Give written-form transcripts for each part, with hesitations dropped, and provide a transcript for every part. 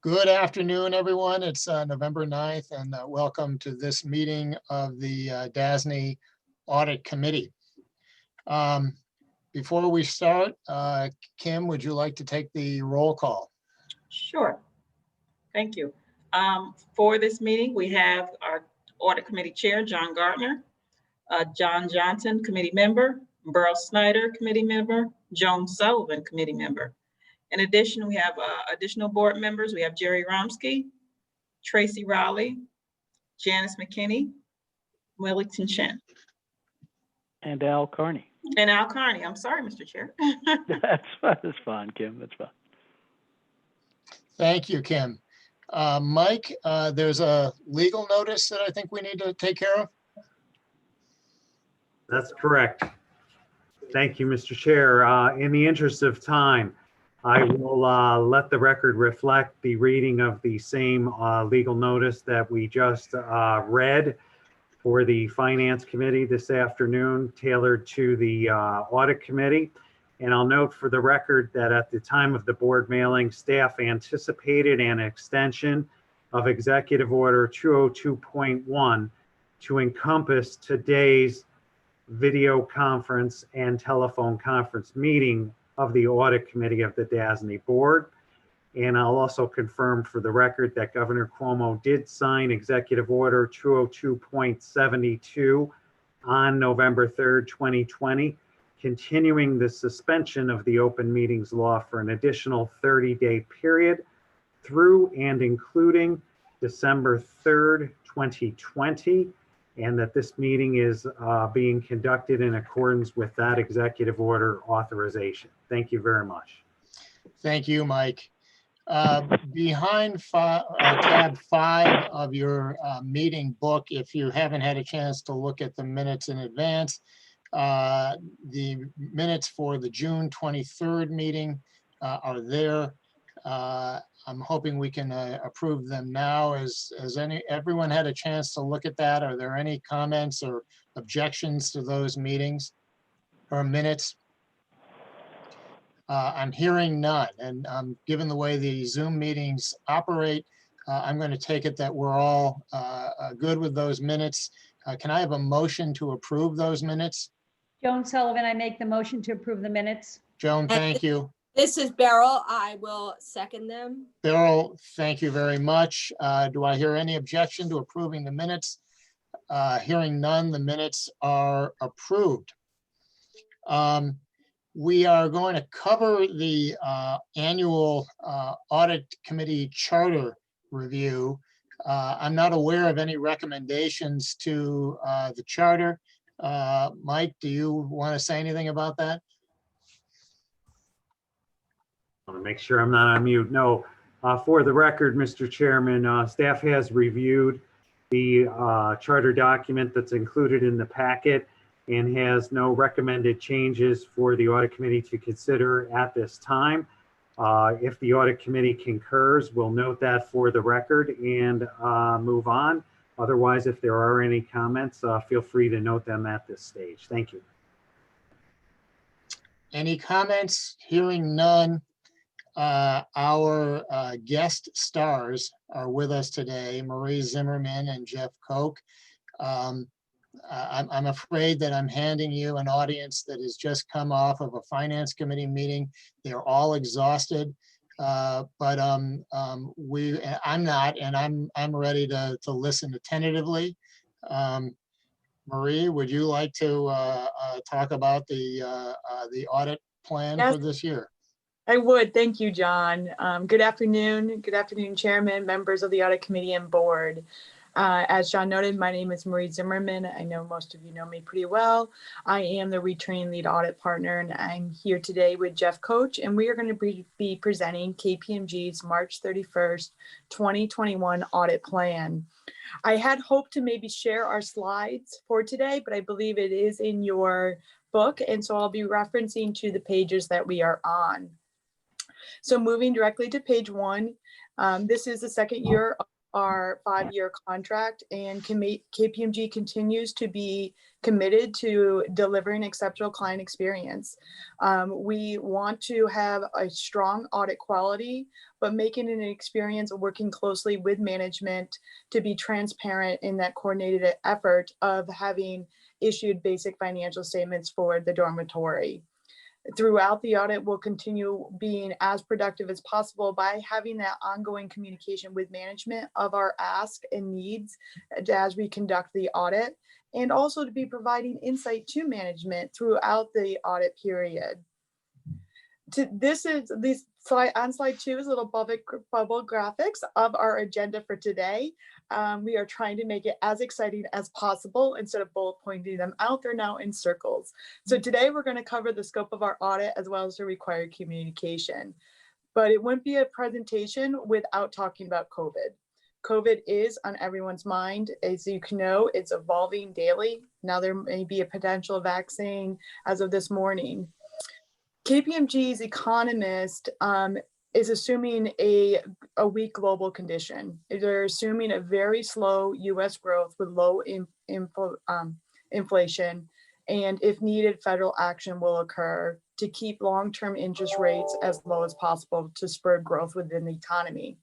Good afternoon, everyone. It's November 9th, and welcome to this meeting of the DASNY Audit Committee. Before we start, Kim, would you like to take the roll call? Sure. Thank you. For this meeting, we have our Audit Committee Chair, John Gardner, John Johnson, Committee Member, Burl Snyder, Committee Member, Joan Sullivan, Committee Member. In addition, we have additional board members. We have Jerry Romsky, Tracy Rowley, Janice McKinney, Wellington Chen. And Al Carney. And Al Carney. I'm sorry, Mr. Chair. That's fine, Kim. That's fine. Thank you, Kim. Mike, there's a legal notice that I think we need to take care of. That's correct. Thank you, Mr. Chair. In the interest of time, I will let the record reflect the reading of the same legal notice that we just read for the Finance Committee this afternoon, tailored to the Audit Committee. And I'll note for the record that at the time of the board mailing, staff anticipated an extension of Executive Order 202.1 to encompass today's video conference and telephone conference meeting of the Audit Committee of the DASNY Board. And I'll also confirm for the record that Governor Cuomo did sign Executive Order 202.72 on November 3rd, 2020, continuing the suspension of the open meetings law for an additional 30-day period through and including December 3rd, 2020, and that this meeting is being conducted in accordance with that executive order authorization. Thank you very much. Thank you, Mike. Behind tab 5 of your meeting book, if you haven't had a chance to look at the minutes in advance, the minutes for the June 23rd meeting are there. I'm hoping we can approve them now. Has everyone had a chance to look at that? Are there any comments or objections to those meetings or minutes? I'm hearing none, and given the way the Zoom meetings operate, I'm going to take it that we're all good with those minutes. Can I have a motion to approve those minutes? Joan Sullivan, I make the motion to approve the minutes. Joan, thank you. This is Beryl. I will second them. Beryl, thank you very much. Do I hear any objection to approving the minutes? Hearing none, the minutes are approved. We are going to cover the annual Audit Committee Charter Review. I'm not aware of any recommendations to the charter. Mike, do you want to say anything about that? I want to make sure I'm not on mute. No, for the record, Mr. Chairman, staff has reviewed the charter document that's included in the packet and has no recommended changes for the Audit Committee to consider at this time. If the Audit Committee concurs, we'll note that for the record and move on. Otherwise, if there are any comments, feel free to note them at this stage. Thank you. Any comments? Hearing none. Our guest stars are with us today, Marie Zimmerman and Jeff Koch. I'm afraid that I'm handing you an audience that has just come off of a Finance Committee meeting. They're all exhausted, but I'm not, and I'm ready to listen attentively. Marie, would you like to talk about the audit plan for this year? I would. Thank you, John. Good afternoon. Good afternoon, Chairman, members of the Audit Committee and Board. As John noted, my name is Marie Zimmerman. I know most of you know me pretty well. I am the retrained lead audit partner, and I'm here today with Jeff Koch, and we are going to be presenting KPMG's March 31st, 2021 audit plan. I had hoped to maybe share our slides for today, but I believe it is in your book, and so I'll be referencing to the pages that we are on. So moving directly to page 1, this is the second year of our 5-year contract, and KPMG continues to be committed to delivering exceptional client experience. We want to have a strong audit quality, but making it an experience of working closely with management to be transparent in that coordinated effort of having issued basic financial statements for the dormitory. Throughout the audit, we'll continue being as productive as possible by having that ongoing communication with management of our ask and needs as we conduct the audit, and also to be providing insight to management throughout the audit period. On slide 2 is little bubble graphics of our agenda for today. We are trying to make it as exciting as possible. Instead of bullet pointing them out, they're now in circles. So today we're going to cover the scope of our audit as well as the required communication. But it wouldn't be a presentation without talking about COVID. COVID is on everyone's mind. As you can know, it's evolving daily. Now there may be a potential vaccine as of this morning. KPMG's economist is assuming a weak global condition. They're assuming a very slow US growth with low inflation, and if needed, federal action will occur to keep long-term interest rates as low as possible to spur growth within the economy.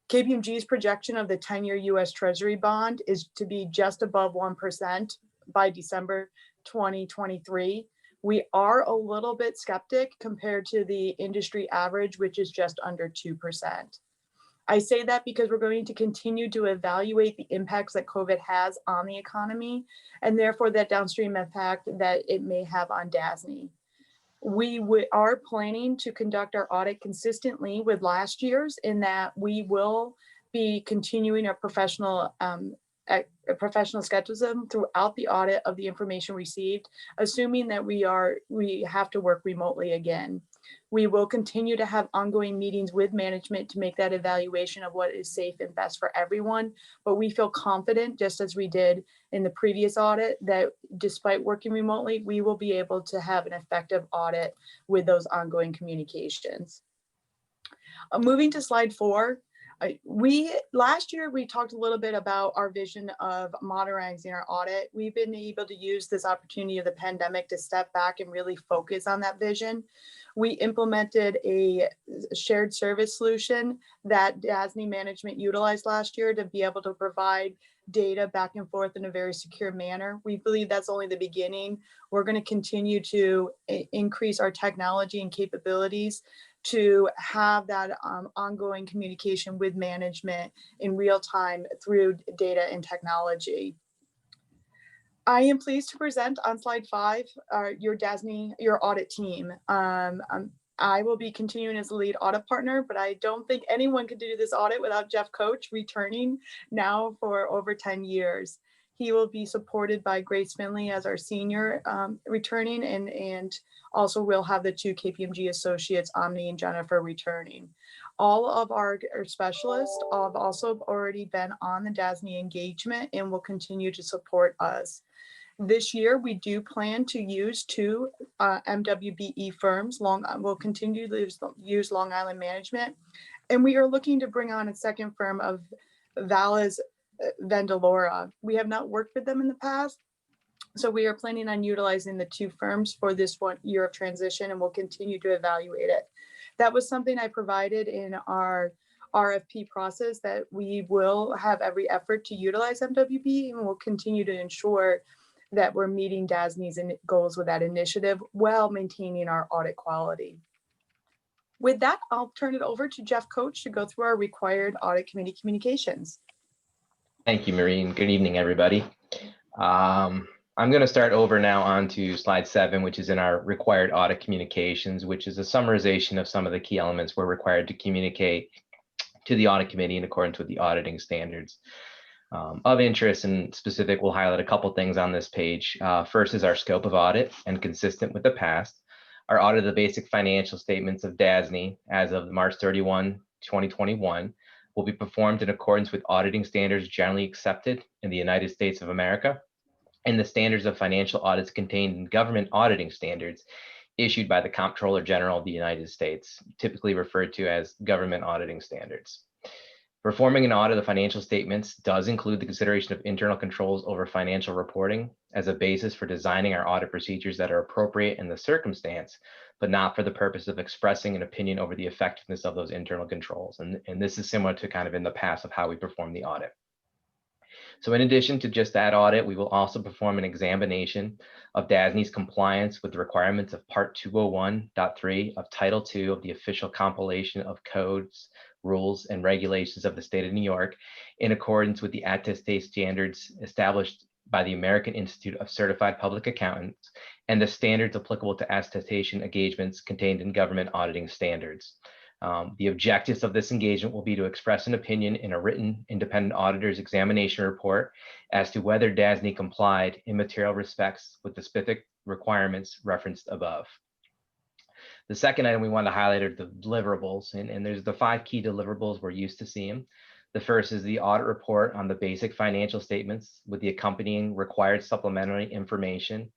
KPMG's projection of the 10-year US Treasury bond is to be just above 1% by December 2023. We are a little bit skeptic compared to the industry average, which is just under 2%. I say that because we're going to continue to evaluate the impacts that COVID has on the economy, and therefore that downstream impact that it may have on DASNY. We are planning to conduct our audit consistently with last year's, in that we will be continuing our professional skepticism throughout the audit of the information received, assuming that we have to work remotely again. We will continue to have ongoing meetings with management to make that evaluation of what is safe and best for everyone. But we feel confident, just as we did in the previous audit, that despite working remotely, we will be able to have an effective audit with those ongoing communications. Moving to slide 4. Last year, we talked a little bit about our vision of modernizing our audit. We've been able to use this opportunity of the pandemic to step back and really focus on that vision. We implemented a shared service solution that DASNY management utilized last year to be able to provide data back and forth in a very secure manner. We believe that's only the beginning. We're going to continue to increase our technology and capabilities to have that ongoing communication with management in real time through data and technology. I am pleased to present on slide 5 your audit team. I will be continuing as the lead audit partner, but I don't think anyone could do this audit without Jeff Coach returning now for over 10 years. He will be supported by Grace Finley as our senior returning, and also we'll have the 2 KPMG associates, Omni and Jennifer, returning. All of our specialists have also already been on the DASNY engagement and will continue to support us. This year, we do plan to use 2 MWBE firms. We'll continue to use Long Island Management, and we are looking to bring on a second firm of Valles Vendolora. We have not worked with them in the past, so we are planning on utilizing the 2 firms for this 1 year of transition, and we'll continue to evaluate it. That was something I provided in our RFP process, that we will have every effort to utilize MWB, and we'll continue to ensure that we're meeting DASNY's goals with that initiative while maintaining our audit quality. With that, I'll turn it over to Jeff Coach to go through our required audit committee communications. Thank you, Marie, and good evening, everybody. I'm going to start over now on to slide 7, which is in our required audit communications, which is a summarization of some of the key elements we're required to communicate to the audit committee in accordance with the auditing standards. Of interest and specific, we'll highlight a couple things on this page. First is our scope of audit, and consistent with the past, our audit of the basic financial statements of DASNY as of March 31, 2021 will be performed in accordance with auditing standards generally accepted in the United States of America and the standards of financial audits contained in government auditing standards issued by the Comptroller General of the United States, typically referred to as government auditing standards. Performing an audit of financial statements does include the consideration of internal controls over financial reporting as a basis for designing our audit procedures that are appropriate in the circumstance, but not for the purpose of expressing an opinion over the effectiveness of those internal controls. And this is similar to kind of in the past of how we perform the audit. So in addition to just that audit, we will also perform an examination of DASNY's compliance with the requirements of Part 201.3 of Title II of the official compilation of codes, rules, and regulations of the state of New York in accordance with the attestation standards established by the American Institute of Certified Public Accountants and the standards applicable to attestation engagements contained in government auditing standards. The objectives of this engagement will be to express an opinion in a written independent auditor's examination report as to whether DASNY complied in material respects with the specific requirements referenced above. The second item we want to highlight are the deliverables, and there's the 5 key deliverables we're used to seeing. The first is the audit report on the basic financial statements with the accompanying required supplementary information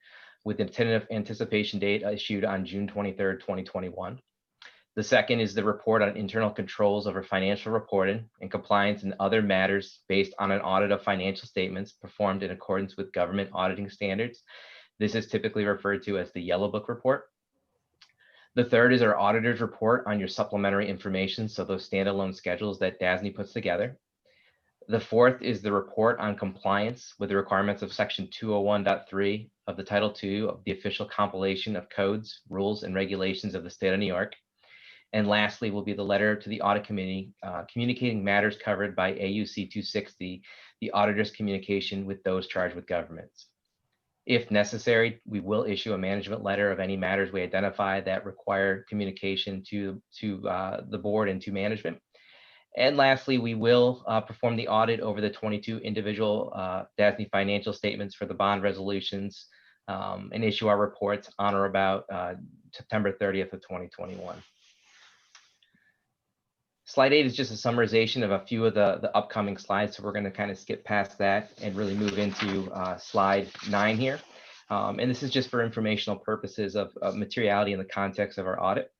with the tentative anticipation date issued on June 23rd, 2021. The second is the report on internal controls over financial reporting and compliance and other matters based on an audit of financial statements performed in accordance with government auditing standards. This is typically referred to as the Yellow Book report. The third is our auditor's report on your supplementary information, so those standalone schedules that DASNY puts together. The fourth is the report on compliance with the requirements of Section 201.3 of the Title II of the official compilation of codes, rules, and regulations of the state of New York. And lastly will be the letter to the audit committee communicating matters covered by AUC 260, the auditor's communication with those charged with governments. If necessary, we will issue a management letter of any matters we identify that require communication to the board and to management. And lastly, we will perform the audit over the 22 individual DASNY financial statements for the bond resolutions and issue our reports on or about September 30th of 2021. Slide 8 is just a summarization of a few of the upcoming slides. So we're going to kind of skip past that and really move into slide 9 here. And this is just for informational purposes of materiality in the context of our audit.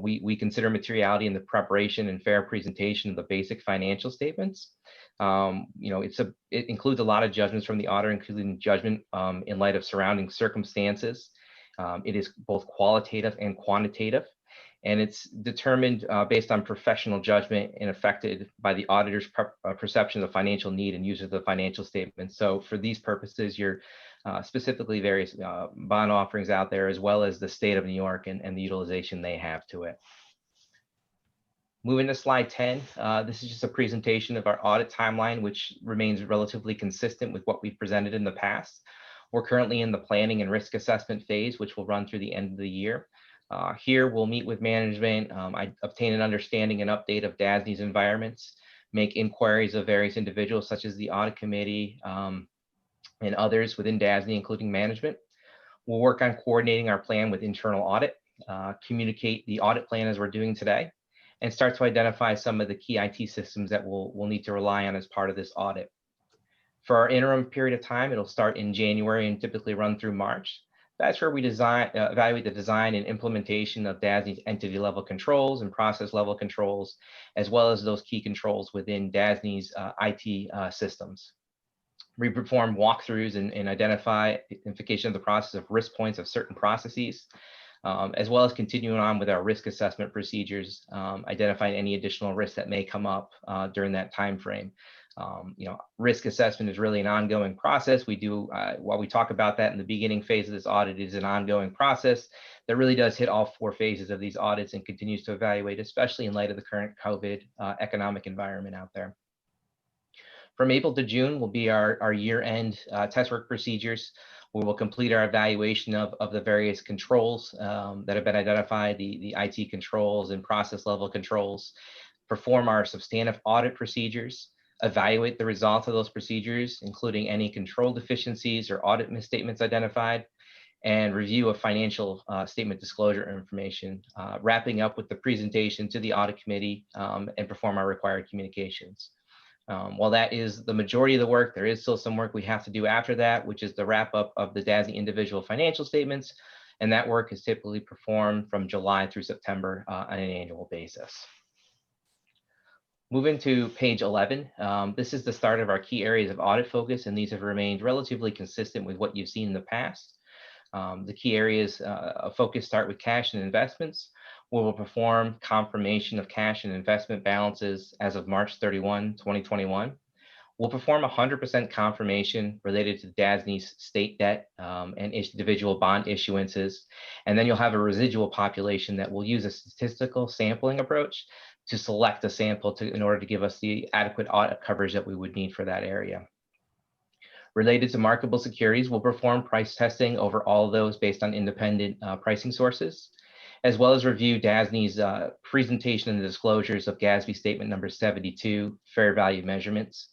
We consider materiality in the preparation and fair presentation of the basic financial statements. It includes a lot of judgments from the auditor, including judgment in light of surrounding circumstances. It is both qualitative and quantitative. And it's determined based on professional judgment and affected by the auditor's perception of the financial need and use of the financial statement. So for these purposes, you're specifically various bond offerings out there, as well as the state of New York and the utilization they have to it. Moving to slide 10, this is just a presentation of our audit timeline, which remains relatively consistent with what we've presented in the past. We're currently in the planning and risk assessment phase, which will run through the end of the year. Here we'll meet with management, obtain an understanding and update of DASNY's environments, make inquiries of various individuals such as the audit committee and others within DASNY, including management. We'll work on coordinating our plan with internal audit, communicate the audit plan as we're doing today, and start to identify some of the key IT systems that we'll need to rely on as part of this audit. For our interim period of time, it'll start in January and typically run through March. That's where we evaluate the design and implementation of DASNY's entity level controls and process level controls, as well as those key controls within DASNY's IT systems. We perform walkthroughs and identification of the process of risk points of certain processes, as well as continuing on with our risk assessment procedures, identifying any additional risks that may come up during that time frame. Risk assessment is really an ongoing process. We do, while we talk about that in the beginning phase of this audit, is an ongoing process that really does hit all 4 phases of these audits and continues to evaluate, especially in light of the current COVID economic environment out there. From April to June will be our year-end test work procedures, where we'll complete our evaluation of the various controls that have been identified, the IT controls and process level controls, perform our substantive audit procedures, evaluate the results of those procedures, including any control deficiencies or audit misstatements identified, and review of financial statement disclosure information, wrapping up with the presentation to the audit committee and perform our required communications. While that is the majority of the work, there is still some work we have to do after that, which is the wrap up of the DASNY individual financial statements. And that work is typically performed from July through September on an annual basis. Moving to page 11, this is the start of our key areas of audit focus, and these have remained relatively consistent with what you've seen in the past. The key areas of focus start with cash and investments, where we'll perform confirmation of cash and investment balances as of March 31, 2021. We'll perform 100% confirmation related to DASNY's state debt and individual bond issuances. And then you'll have a residual population that will use a statistical sampling approach to select a sample in order to give us the adequate audit coverage that we would need for that area. Related to marketable securities, we'll perform price testing over all of those based on independent pricing sources, as well as review DASNY's presentation and the disclosures of GASBY Statement number 72, fair value measurements.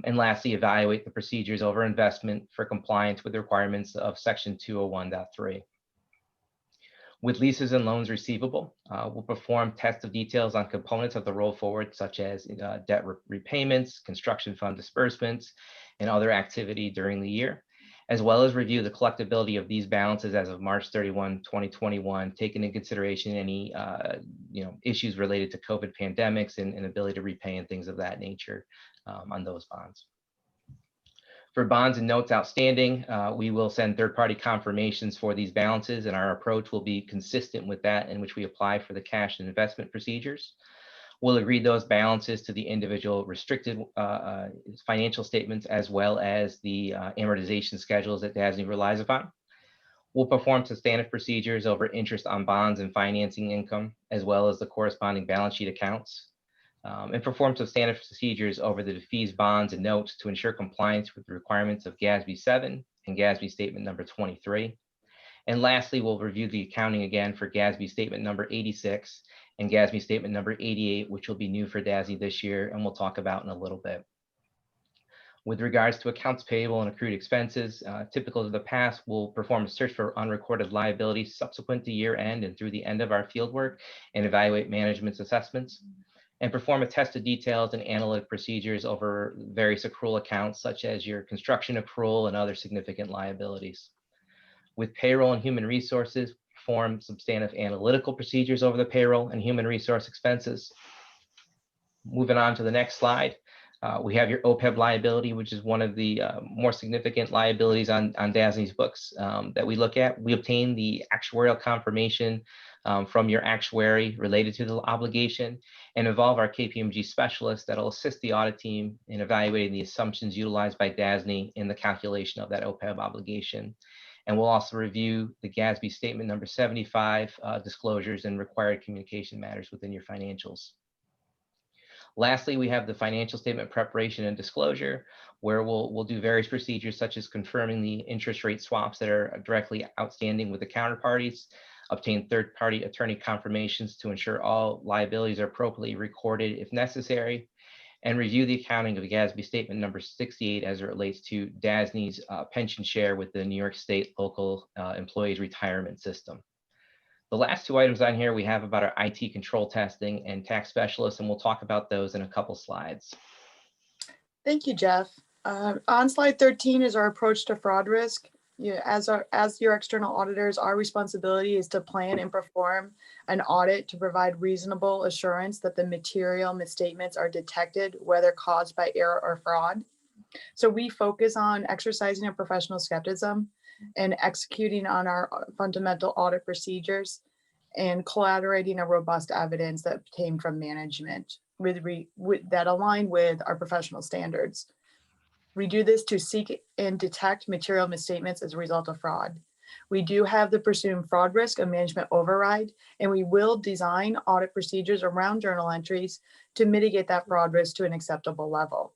And lastly, evaluate the procedures over investment for compliance with the requirements of Section 201.3. With leases and loans receivable, we'll perform tests of details on components of the roll forward, such as debt repayments, construction fund disbursements, and other activity during the year, as well as review the collectability of these balances as of March 31, 2021, taking into consideration any issues related to COVID pandemics and ability to repay and things of that nature on those bonds. For bonds and notes outstanding, we will send third-party confirmations for these balances, and our approach will be consistent with that in which we apply for the cash and investment procedures. We'll agree those balances to the individual restricted financial statements, as well as the amortization schedules that DASNY relies upon. We'll perform substantive procedures over interest on bonds and financing income, as well as the corresponding balance sheet accounts. And perform substantive procedures over the defeased bonds and notes to ensure compliance with the requirements of GASBY 7 and GASBY Statement number 23. And lastly, we'll review the accounting again for GASBY Statement number 86 and GASBY Statement number 88, which will be new for DASNY this year, and we'll talk about in a little bit. With regards to accounts payable and accrued expenses, typical of the past, we'll perform a search for unrecorded liabilities subsequent to year end and through the end of our fieldwork and evaluate management's assessments, and perform a test of details and analytic procedures over various accrual accounts, such as your construction accrual and other significant liabilities. With payroll and human resources, perform substantive analytical procedures over the payroll and human resource expenses. Moving on to the next slide, we have your OPEB liability, which is one of the more significant liabilities on DASNY's books that we look at. We obtain the actuarial confirmation from your actuary related to the obligation and involve our KPMG specialist that will assist the audit team in evaluating the assumptions utilized by DASNY in the calculation of that OPEB obligation. And we'll also review the GASBY Statement number 75 disclosures and required communication matters within your financials. Lastly, we have the financial statement preparation and disclosure, where we'll do various procedures such as confirming the interest rate swaps that are directly outstanding with the counterparties, obtain third-party attorney confirmations to ensure all liabilities are appropriately recorded if necessary, and review the accounting of the GASBY Statement number 68 as it relates to DASNY's pension share with the New York State Local Employees Retirement System. The last two items on here, we have about our IT control testing and tax specialists, and we'll talk about those in a couple slides. Thank you, Jeff. On slide 13 is our approach to fraud risk. As your external auditors, our responsibility is to plan and perform an audit to provide reasonable assurance that the material misstatements are detected, whether caused by error or fraud. So we focus on exercising a professional skepticism and executing on our fundamental audit procedures and collaborating a robust evidence that came from management that align with our professional standards. We do this to seek and detect material misstatements as a result of fraud. We do have the presumed fraud risk and management override, and we will design audit procedures around journal entries to mitigate that fraud risk to an acceptable level.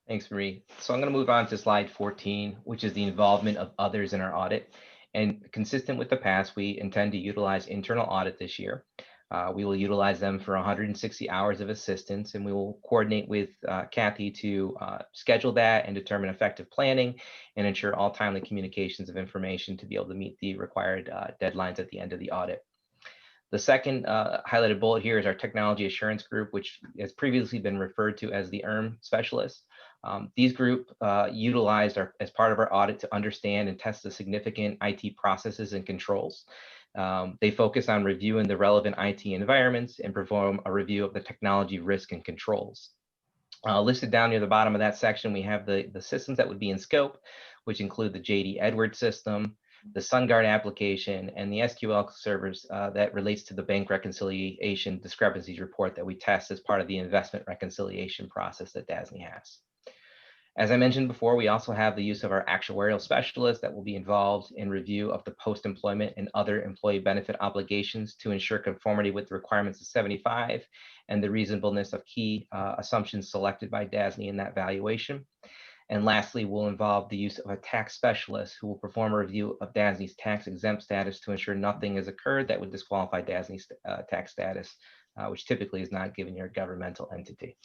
Thanks, Marie. So I'm going to move on to slide 14, which is the involvement of others in our audit. And consistent with the past, we intend to utilize internal audit this year. We will utilize them for 160 hours of assistance, and we will coordinate with Kathy to schedule that and determine effective planning and ensure all timely communications of information to be able to meet the required deadlines at the end of the audit. The second highlighted bullet here is our technology assurance group, which has previously been referred to as the specialist. These group utilized as part of our audit to understand and test the significant IT processes and controls They focus on reviewing the relevant IT environments and perform a review of the technology risk and controls. Listed down near the bottom of that section, we have the systems that would be in scope, which include the JD Edwards system, the SunGuard application, and the SQL servers that relates to the bank reconciliation discrepancies report that we test as part of the investment reconciliation process that DASNY has. As I mentioned before, we also have the use of our actuarial specialists that will be involved in review of the post-employment and other employee benefit obligations to ensure conformity with the requirements of 75 and the reasonableness of key assumptions selected by DASNY in that valuation. And lastly, we'll involve the use of a tax specialist who will perform a review of DASNY's tax exempt status to ensure nothing has occurred that would disqualify DASNY's tax status, which typically is not given your governmental entity.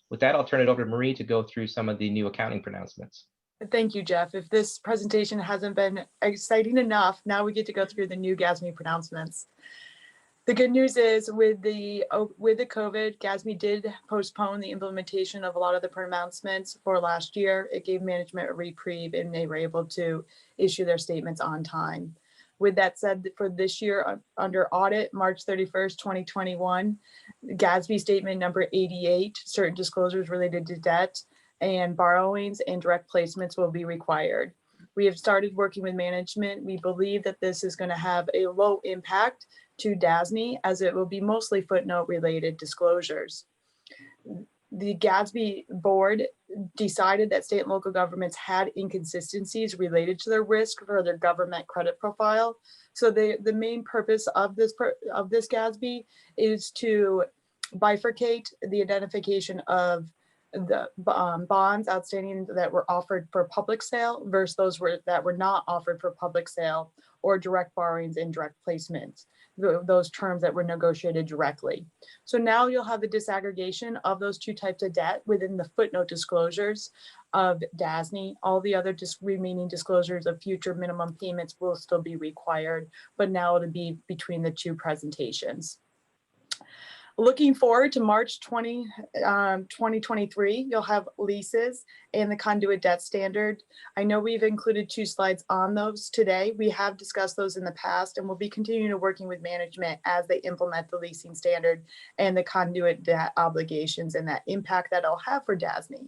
With that, I'll turn it over to Marie to go through some of the new accounting pronouncements. Thank you, Jeff. If this presentation hasn't been exciting enough, now we get to go through the new GASBY pronouncements. The good news is with the COVID, GASBY did postpone the implementation of a lot of the pronouncements for last year. It gave management a reprieve and they were able to issue their statements on time. With that said, for this year under audit, March 31st, 2021, GASBY statement number 88, certain disclosures related to debt and borrowings and direct placements will be required. We have started working with management. We believe that this is going to have a low impact to DASNY as it will be mostly footnote related disclosures. The GASBY board decided that state and local governments had inconsistencies related to their risk for their government credit profile. So the main purpose of this GASBY is to bifurcate the identification of the bonds outstanding that were offered for public sale versus those that were not offered for public sale, or direct borrowings and direct placements, those terms that were negotiated directly. So now you'll have the disaggregation of those two types of debt within the footnote disclosures of DASNY. All the other remaining disclosures of future minimum payments will still be required, but now it'll be between the two presentations. Looking forward to March 2023, you'll have leases and the conduit debt standard. I know we've included 2 slides on those today. We have discussed those in the past and we'll be continuing to working with management as they implement the leasing standard and the conduit debt obligations and that impact that it'll have for DASNY.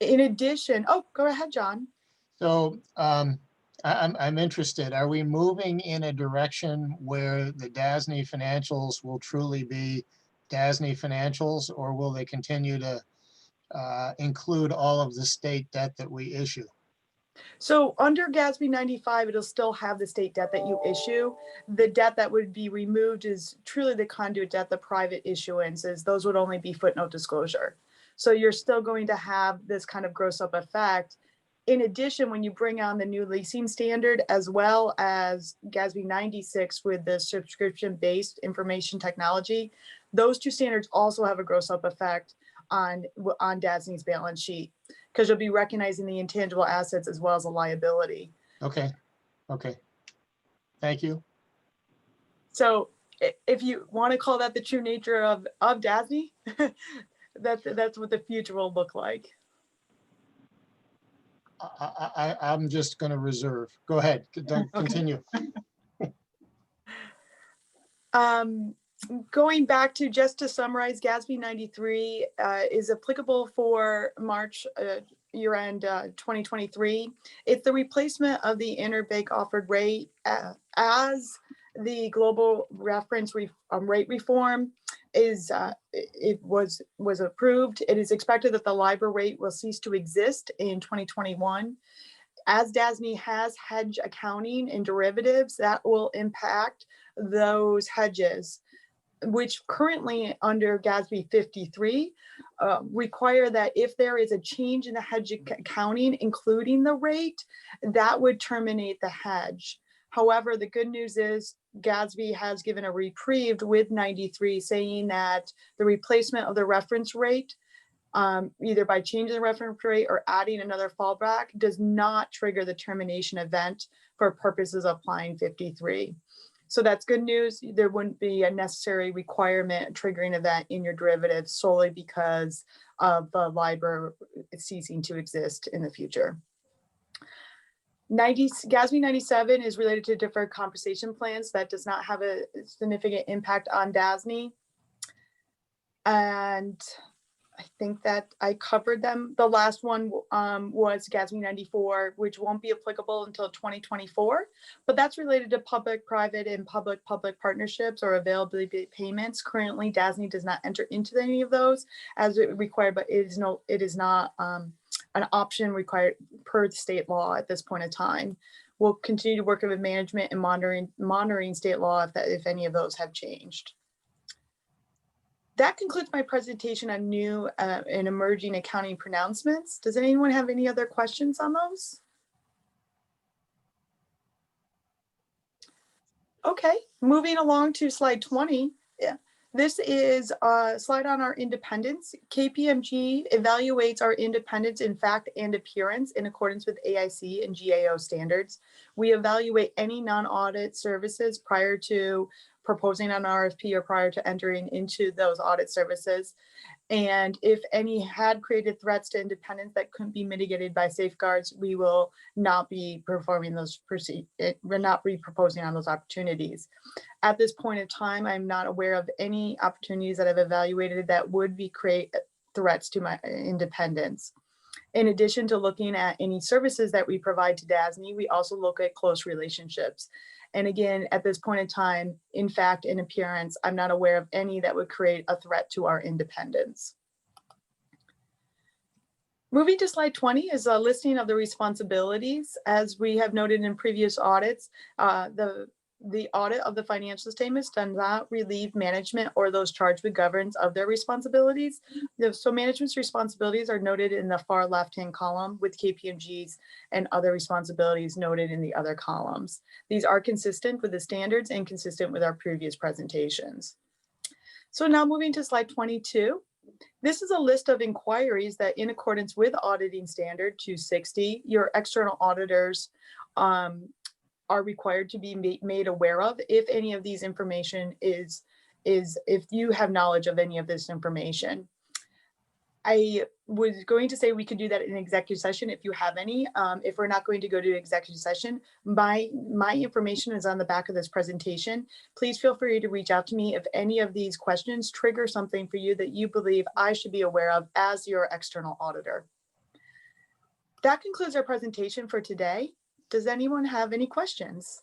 In addition, oh, go ahead, John. So I'm interested. Are we moving in a direction where the DASNY financials will truly be DASNY financials, or will they continue to include all of the state debt that we issue? So under GASBY 95, it'll still have the state debt that you issue. The debt that would be removed is truly the conduit debt, the private issuances. Those would only be footnote disclosure. So you're still going to have this kind of gross up effect. In addition, when you bring on the new leasing standard, as well as GASBY 96 with the subscription-based information technology, those 2 standards also have a gross up effect on DASNY's balance sheet, because you'll be recognizing the intangible assets as well as a liability. Okay, okay. Thank you. So if you want to call that the true nature of DASNY, that's what the future will look like. I'm just going to reserve. Go ahead. Continue. Going back to just to summarize, GASBY 93 is applicable for March year-end 2023. It's the replacement of the interbank offered rate as the global reference rate reform was approved. It is expected that the LIBOR rate will cease to exist in 2021. As DASNY has hedge accounting and derivatives, that will impact those hedges, which currently under GASBY 53 require that if there is a change in the hedge accounting, including the rate, that would terminate the hedge. However, the good news is GASBY has given a reprieve with 93 saying that the replacement of the reference rate, either by changing the reference rate or adding another fallback, does not trigger the termination event for purposes of applying 53. So that's good news. There wouldn't be a necessary requirement triggering event in your derivative solely because of the LIBOR ceasing to exist in the future. GASBY 97 is related to deferred compensation plans. That does not have a significant impact on DASNY. And I think that I covered them. The last one was GASBY 94, which won't be applicable until 2024, but that's related to public-private and public-public partnerships or availability payments. Currently, DASNY does not enter into any of those as it required, but it is not an option required per state law at this point in time. We'll continue to work with management and monitoring state law if any of those have changed. That concludes my presentation on new and emerging accounting pronouncements. Does anyone have any other questions on those? Okay, moving along to slide 20. Yeah. This is a slide on our independence. KPMG evaluates our independence in fact and appearance in accordance with AIC and GAO standards. We evaluate any non-audit services prior to proposing an RFP or prior to entering into those audit services. And if any had created threats to independence that couldn't be mitigated by safeguards, we will not be performing those, we're not be proposing on those opportunities. At this point in time, I'm not aware of any opportunities that I've evaluated that would be create threats to my independence. In addition to looking at any services that we provide to DASNY, we also look at close relationships. And again, at this point in time, in fact, in appearance, I'm not aware of any that would create a threat to our independence. Moving to slide 20 is a listing of the responsibilities. As we have noted in previous audits, the audit of the financial statements does not relieve management or those charged with governance of their responsibilities. So management's responsibilities are noted in the far left-hand column, with KPMG's and other responsibilities noted in the other columns. These are consistent with the standards and consistent with our previous presentations. So now moving to slide 22. This is a list of inquiries that, in accordance with auditing standard 260, your external auditors are required to be made aware of if any of these information is if you have knowledge of any of this information. I was going to say we could do that in executive session if you have any. If we're not going to go to executive session, my information is on the back of this presentation. Please feel free to reach out to me if any of these questions trigger something for you that you believe I should be aware of as your external auditor. That concludes our presentation for today. Does anyone have any questions?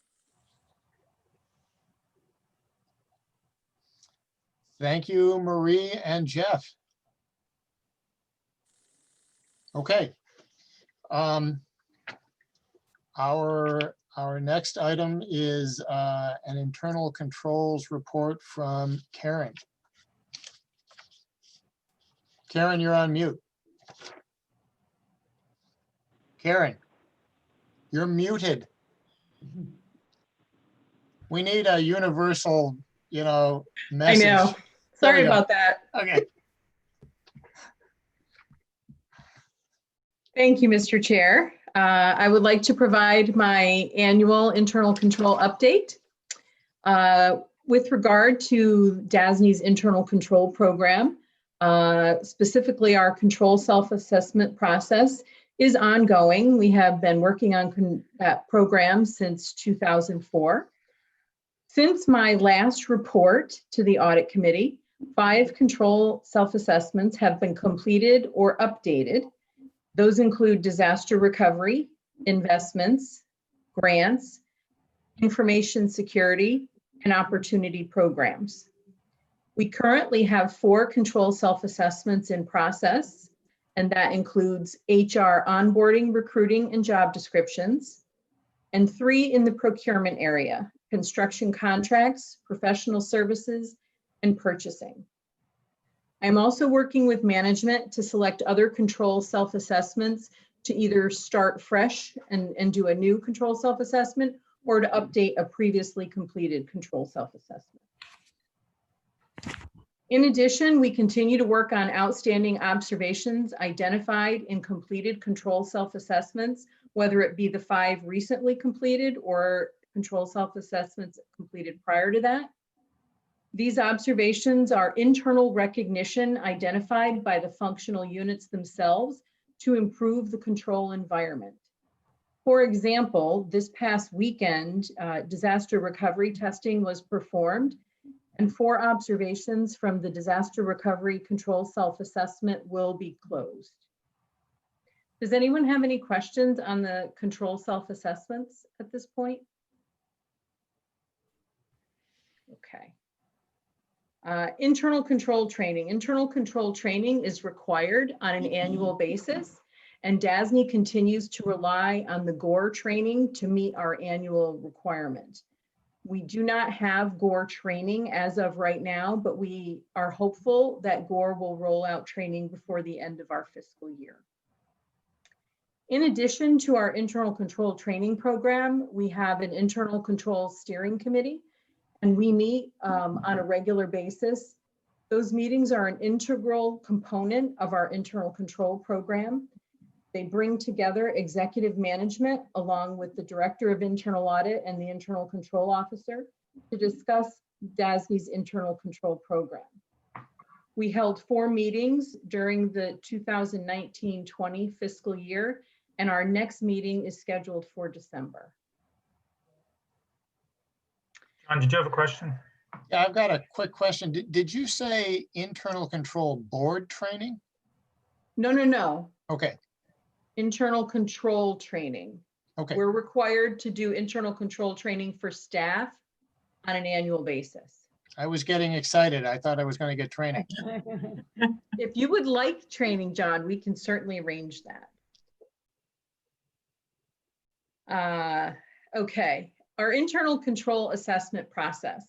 Thank you, Marie and Jeff. Okay. Our next item is an internal controls report from Karen. Karen, you're on mute. Karen, you're muted. We need a universal, message. I know. Sorry about that. Okay. Thank you, Mr. Chair. I would like to provide my annual internal control update. With regard to DASNY's internal control program, specifically our control self-assessment process is ongoing. We have been working on that program since 2004. Since my last report to the audit committee, 5 control self-assessments have been completed or updated. Those include disaster recovery, investments, grants, information security, and opportunity programs. We currently have 4 control self-assessments in process, and that includes HR onboarding, recruiting, and job descriptions, and 3 in the procurement area, construction contracts, professional services, and purchasing. I'm also working with management to select other control self-assessments to either start fresh and do a new control self-assessment or to update a previously completed control self-assessment. In addition, we continue to work on outstanding observations identified in completed control self-assessments, whether it be the 5 recently completed or control self-assessments completed prior to that. These observations are internal recognition identified by the functional units themselves to improve the control environment. For example, this past weekend, disaster recovery testing was performed, and 4 observations from the disaster recovery control self-assessment will be closed. Does anyone have any questions on the control self-assessments at this point? Okay. Internal control training. Internal control training is required on an annual basis, and DASNY continues to rely on the GORE training to meet our annual requirement. We do not have GORE training as of right now, but we are hopeful that GORE will roll out training before the end of our fiscal year. In addition to our internal control training program, we have an internal control steering committee, and we meet on a regular basis. Those meetings are an integral component of our internal control program. They bring together executive management along with the Director of Internal Audit and the Internal Control Officer to discuss DASNY's internal control program. We held 4 meetings during the 2019-20 fiscal year, and our next meeting is scheduled for December. John, did you have a question? Yeah, I've got a quick question. Did you say internal control board training? No, no, no. Okay, Internal control training. okay. We're required to do internal control training for staff on an annual basis. I was getting excited. I thought I was going to get training. If you would like training, John, we can certainly arrange that. Okay, our internal control assessment process.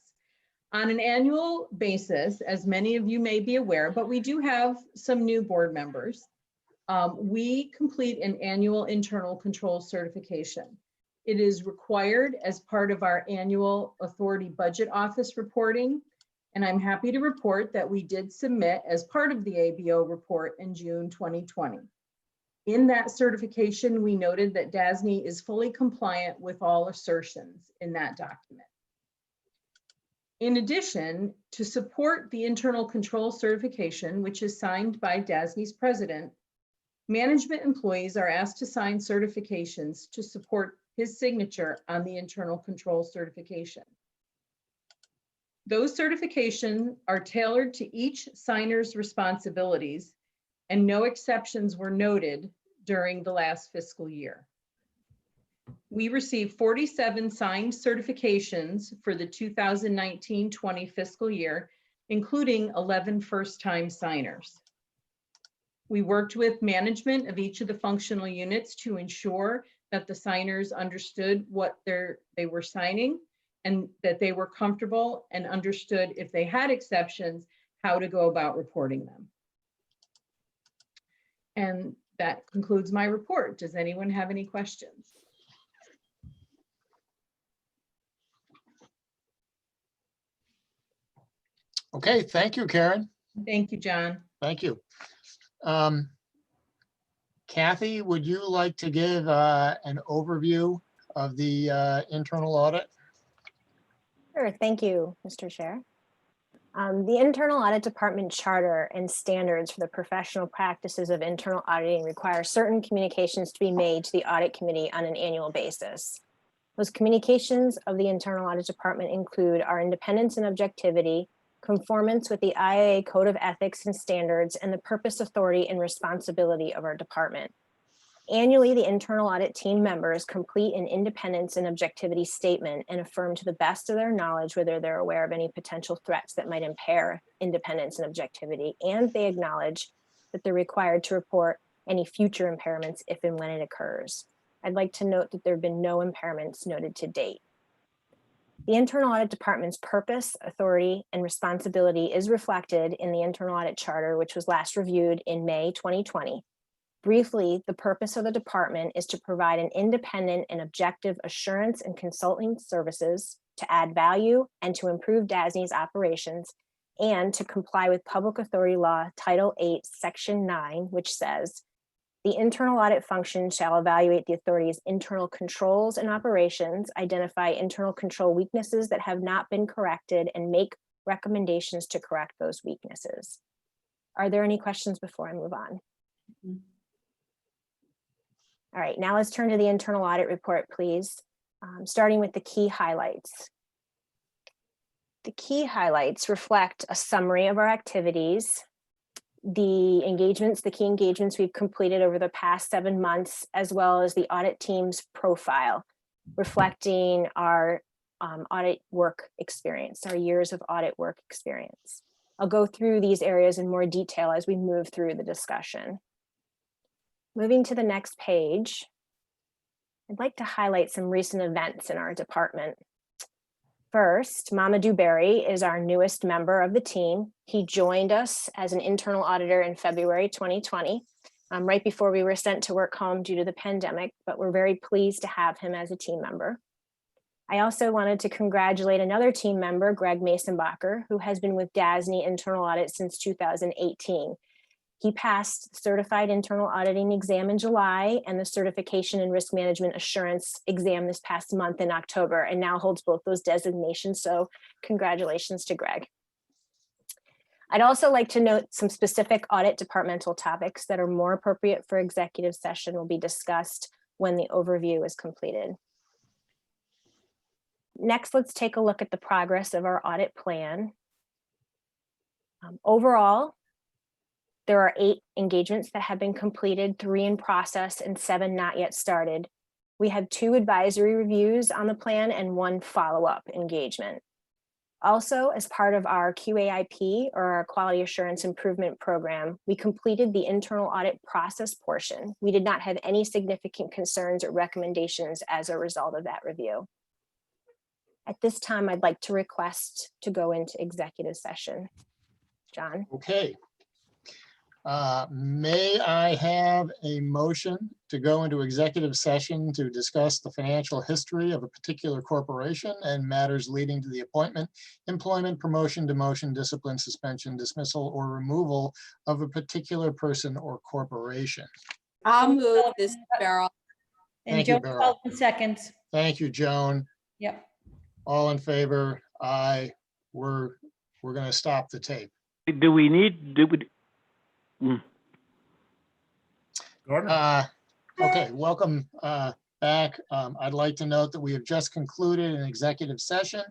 On an annual basis, as many of you may be aware, but we do have some new board members, we complete an annual internal control certification. It is required as part of our annual Authority Budget Office reporting, and I'm happy to report that we did submit as part of the ABO report in June 2020. In that certification, we noted that DASNY is fully compliant with all assertions in that document. In addition, to support the internal control certification, which is signed by DASNY's president, management employees are asked to sign certifications to support his signature on the internal control certification. Those certifications are tailored to each signer's responsibilities, and no exceptions were noted during the last fiscal year. We received 47 signed certifications for the 2019-20 fiscal year, including 11 first-time signers. We worked with management of each of the functional units to ensure that the signers understood what they were signing and that they were comfortable and understood if they had exceptions, how to go about reporting them. And that concludes my report. Does anyone have any questions? Okay, thank you, Karen. Thank you, John. Thank you. Kathy, would you like to give an overview of the internal audit? Sure, thank you, Mr. Chair. The Internal Audit Department Charter and standards for the professional practices of internal auditing require certain communications to be made to the Audit Committee on an annual basis. Those communications of the Internal Audit Department include our independence and objectivity, conformance with the IAA Code of Ethics and Standards, and the purpose, authority, and responsibility of our department. Annually, the internal audit team members complete an independence and objectivity statement and affirm to the best of their knowledge whether they're aware of any potential threats that might impair independence and objectivity, and they acknowledge that they're required to report any future impairments if and when it occurs. I'd like to note that there have been no impairments noted to date. The Internal Audit Department's purpose, authority, and responsibility is reflected in the Internal Audit Charter, which was last reviewed in May 2020. Briefly, the purpose of the department is to provide an independent and objective assurance and consulting services to add value and to improve DASNY's operations, and to comply with Public Authority Law Title 8, Section 9, which says, the internal audit function shall evaluate the authority's internal controls and operations, identify internal control weaknesses that have not been corrected, and make recommendations to correct those weaknesses. Are there any questions before I move on? All right, now let's turn to the internal audit report, please. Starting with the key highlights. The key highlights reflect a summary of our activities, the key engagements we've completed over the past 7 months, as well as the audit team's profile, reflecting our audit work experience, our years of audit work experience. I'll go through these areas in more detail as we move through the discussion. Moving to the next page, I'd like to highlight some recent events in our department. First, Mamadou Berry is our newest member of the team. He joined us as an internal auditor in February 2020, right before we were sent to work home due to the pandemic, but we're very pleased to have him as a team member. I also wanted to congratulate another team member, Greg Masonbacher, who has been with DASNY Internal Audit since 2018. He passed the Certified Internal Auditing exam in July and the Certification in Risk Management Assurance exam this past month in October, and now holds both those designations. So congratulations to Greg. I'd also like to note some specific audit departmental topics that are more appropriate for executive session will be discussed when the overview is completed. Next, let's take a look at the progress of our audit plan. Overall, there are 8 engagements that have been completed, 3 in process, and 7 not yet started. We have 2 advisory reviews on the plan and 1 follow-up engagement. Also, as part of our QAIP, or our Quality Assurance Improvement Program, we completed the internal audit process portion. We did not have any significant concerns or recommendations as a result of that review. At this time, I'd like to request to go into executive session. John? Okay. May I have a motion to go into executive session to discuss the financial history of a particular corporation and matters leading to the appointment, employment, promotion, demotion, discipline, suspension, dismissal, or removal of a particular person or corporation? I'll move this, Beryl. And Thank you, Joan Beryl. Sullivan seconds. Thank you, Joan. Yep. All in favor? Aye. We're going to stop the tape. Do we need, Okay, welcome back. I'd like to note that we have just concluded an executive session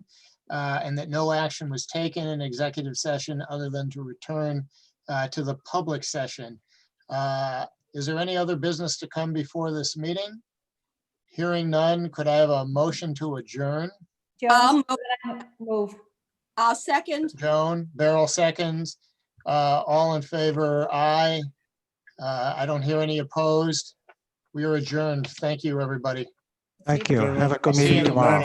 and that no action was taken in executive session other than to return to the public session. Is there any other business to come before this meeting? Hearing none, could I have a motion to adjourn? Joan, move. I'll second. Joan, Beryl seconds. All in favor, aye. I don't hear any opposed. We are adjourned. Thank you, everybody. Thank you. Have a good See you meeting tomorrow.